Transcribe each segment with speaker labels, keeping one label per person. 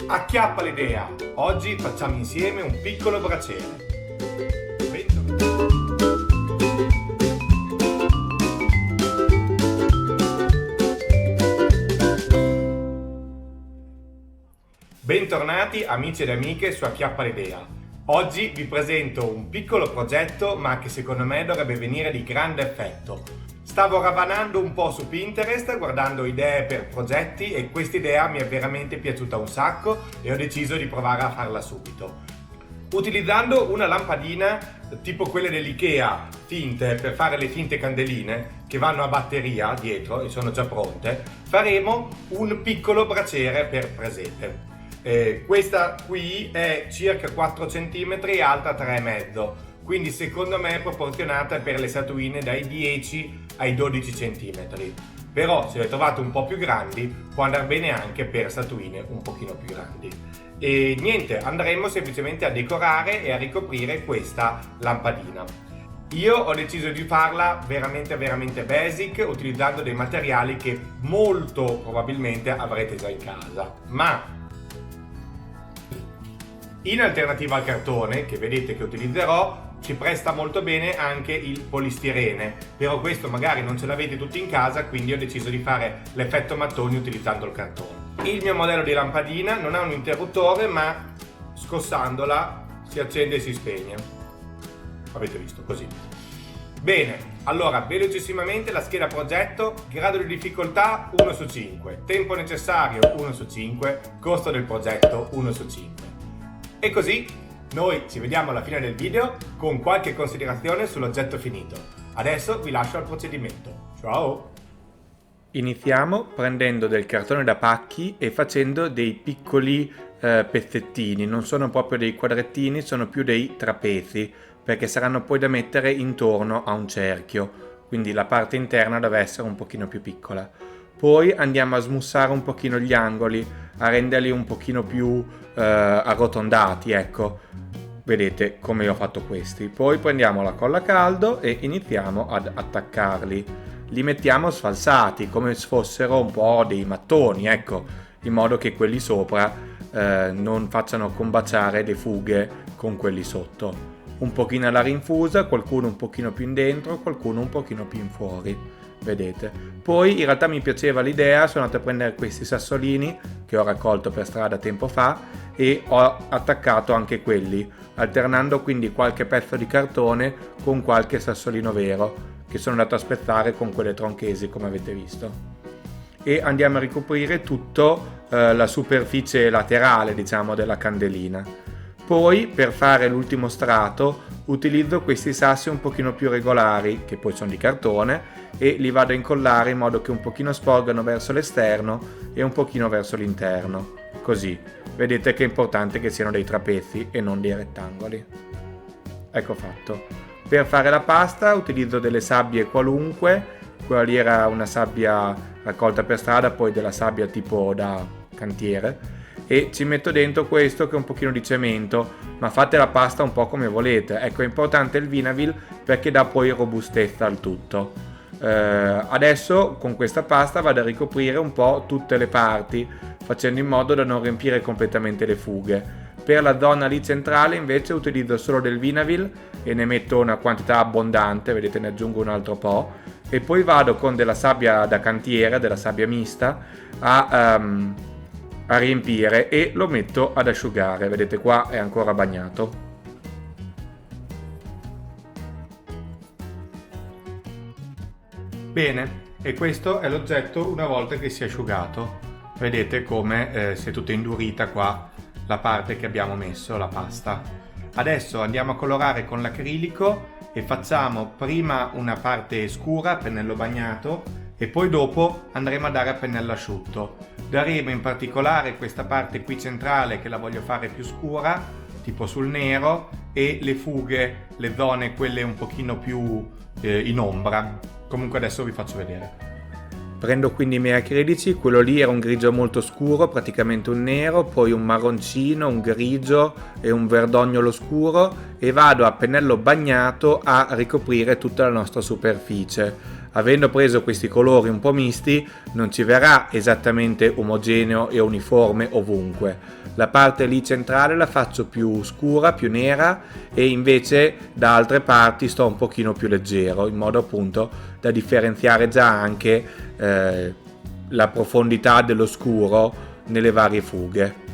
Speaker 1: Acchiappa l'idea! Oggi facciamo insieme un piccolo braciere. Bentornati amici ed amiche su Acchiappa l'idea. Oggi vi presento un piccolo progetto ma che secondo me dovrebbe venire di grande effetto. Stavo ravanando un po' su Pinterest guardando idee per progetti e questa idea mi è veramente piaciuta un sacco e ho deciso di provare a farla subito. Utilizzando una lampadina tipo quelle dell'Ikea finte per fare le finte candeline che vanno a batteria dietro e sono già pronte, faremo un piccolo braciere per presepe. Questa qui è circa 4 cm e alta 3,5 quindi secondo me è proporzionata per le statuine dai 10 ai 12 cm, però se le trovate un po' più grandi può andare bene anche per statuine un pochino più grandi. E niente, andremo semplicemente a decorare e a ricoprire questa lampadina. Io ho deciso di farla veramente basic, utilizzando dei materiali che molto probabilmente avrete già in casa, ma in alternativa al cartone, che vedete che utilizzerò, ci presta molto bene anche il polistirene, però questo magari non ce l'avete tutti in casa, quindi ho deciso di fare l'effetto mattoni utilizzando il cartone. Il mio modello di lampadina non ha un interruttore, ma scossandola si accende e si spegne. Avete visto, così. Bene, allora velocissimamente la scheda progetto, grado di difficoltà 1 su 5, tempo necessario 1 su 5, costo del progetto 1 su 5. E così noi ci vediamo alla fine del video con qualche considerazione sull'oggetto finito. Adesso vi lascio al procedimento. Ciao!
Speaker 2: Iniziamo prendendo del cartone da pacchi e facendo dei piccoli pezzettini. Non sono proprio dei quadrettini, sono più dei trapezi, perché saranno poi da mettere intorno a un cerchio. Quindi la parte interna deve essere un pochino più piccola. Poi andiamo a smussare un pochino gli angoli, a renderli un pochino più arrotondati, ecco. Vedete come io ho fatto questi. Poi prendiamo la colla a caldo e iniziamo ad attaccarli. Li mettiamo sfalsati, come se fossero un po' dei mattoni, ecco, in modo che quelli sopra non facciano combaciare le fughe con quelli sotto. Un pochino alla rinfusa, qualcuno un pochino più in dentro, qualcuno un pochino più in fuori. Vedete? Poi in realtà mi piaceva l'idea, sono andato a prendere questi sassolini che ho raccolto per strada tempo fa e ho attaccato anche quelli, alternando quindi qualche pezzo di cartone con qualche sassolino vero che sono andato a spezzare con quelle tronchesi come avete visto. E andiamo a ricoprire tutto la superficie laterale, diciamo, della candelina. Poi per fare l'ultimo strato utilizzo questi sassi un pochino più regolari, che poi sono di cartone, e li vado a incollare in modo che un pochino sporgano verso l'esterno e un pochino verso l'interno. Così, vedete che è importante che siano dei trapezi e non dei rettangoli. Ecco fatto. Per fare la pasta utilizzo delle sabbie qualunque, quella lì era una sabbia raccolta per strada, poi della sabbia tipo da cantiere, e ci metto dentro questo che è un pochino di cemento, ma fate la pasta un po' come volete. Ecco, è importante il Vinavil perché dà poi robustezza al tutto. Adesso con questa pasta vado a ricoprire un po' tutte le parti, facendo in modo da non riempire completamente le fughe. Per la zona lì centrale invece utilizzo solo del Vinavil e ne metto una quantità abbondante, vedete, ne aggiungo un altro po', e poi vado con della sabbia da cantiere, della sabbia mista, a riempire e lo metto ad asciugare. Vedete, qua è ancora bagnato.
Speaker 1: Bene, e questo è l'oggetto una volta che si è asciugato. Vedete come si è tutta indurita qua la parte che abbiamo messo, la pasta. Adesso andiamo a colorare con l'acrilico e facciamo prima una parte scura, pennello bagnato, e poi dopo andremo a dare a pennello asciutto. Daremo in particolare questa parte qui centrale che la voglio fare più scura, tipo sul nero, e le fughe, le zone quelle un pochino più in ombra. Comunque adesso vi faccio vedere.
Speaker 2: Prendo quindi i miei acrilici, quello lì era un grigio molto scuro, praticamente un nero, poi un marroncino, un grigio e un verdognolo scuro, e vado a pennello bagnato a ricoprire tutta la nostra superficie. avendo preso questi colori un po' misti non ci verrà esattamente omogeneo e uniforme ovunque. La parte lì centrale la faccio più scura, più nera, e invece da altre parti sto un pochino più leggero, in modo appunto da differenziare già anche la profondità dello scuro nelle varie fughe.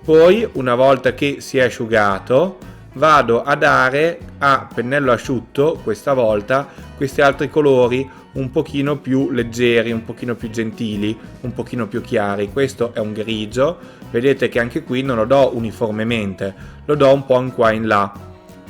Speaker 2: Poi, una volta che si è asciugato, vado a dare a pennello asciutto questa volta questi altri colori un pochino più leggeri, un pochino più gentili, un pochino più chiari. Questo è un grigio, vedete che anche qui non lo do uniformemente, lo do un po' in qua e in là,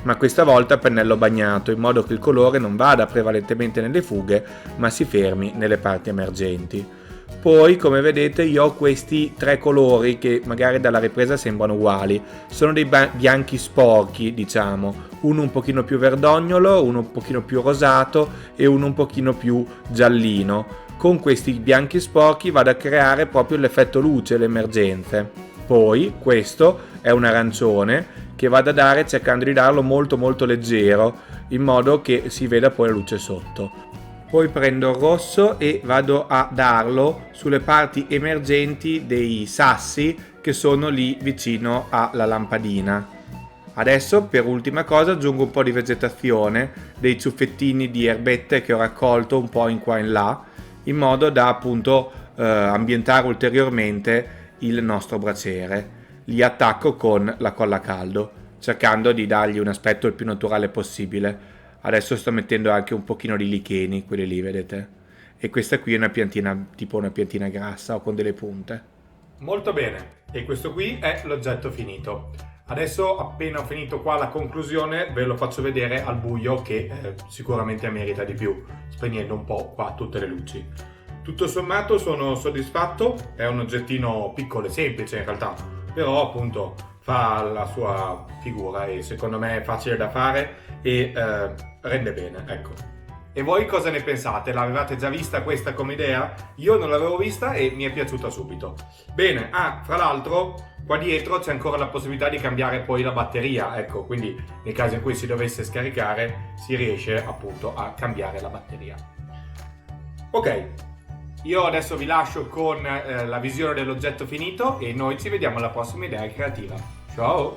Speaker 2: ma questa volta a pennello bagnato, in modo che il colore non vada prevalentemente nelle fughe ma si fermi nelle parti emergenti. Poi, come vedete, io ho questi tre colori che magari dalla ripresa sembrano uguali, sono dei bianchi sporchi, diciamo, uno un pochino più verdognolo, uno un pochino più rosato e uno un pochino più giallino. Con questi bianchi sporchi vado a creare proprio l'effetto luce, le emergenze. Poi questo è un arancione che vado a dare cercando di darlo molto molto leggero, in modo che si veda poi la luce sotto. Poi prendo il rosso e vado a darlo sulle parti emergenti dei sassi che sono lì vicino alla lampadina. Adesso, per ultima cosa, aggiungo un po' di vegetazione, dei ciuffettini di erbette che ho raccolto un po' in qua e in là, in modo da appunto ambientare ulteriormente il nostro braciere. Li attacco con la colla a caldo, cercando di dargli un aspetto il più naturale possibile. Adesso sto mettendo anche un pochino di licheni, quelli lì, vedete? E questa qui è una piantina, tipo una piantina grassa o con delle punte.
Speaker 1: Molto bene, e questo qui è l'oggetto finito. Adesso, appena ho finito qua la conclusione, ve lo faccio vedere al buio, che sicuramente merita di più, spegnendo un po' qua tutte le luci. Tutto sommato sono soddisfatto, è un oggettino piccolo e semplice in realtà, però appunto fa la sua figura e secondo me è facile da fare e rende bene, ecco. E voi cosa ne pensate? L'avevate già vista questa come idea? Io non l'avevo vista e mi è piaciuta subito. Bene, fra l'altro qua dietro c'è ancora la possibilità di cambiare poi la batteria, ecco, quindi nel caso in cui si dovesse scaricare si riesce appunto a cambiare la batteria. Ok, io adesso vi lascio con la visione dell'oggetto finito e noi ci vediamo alla prossima idea creativa. Ciao!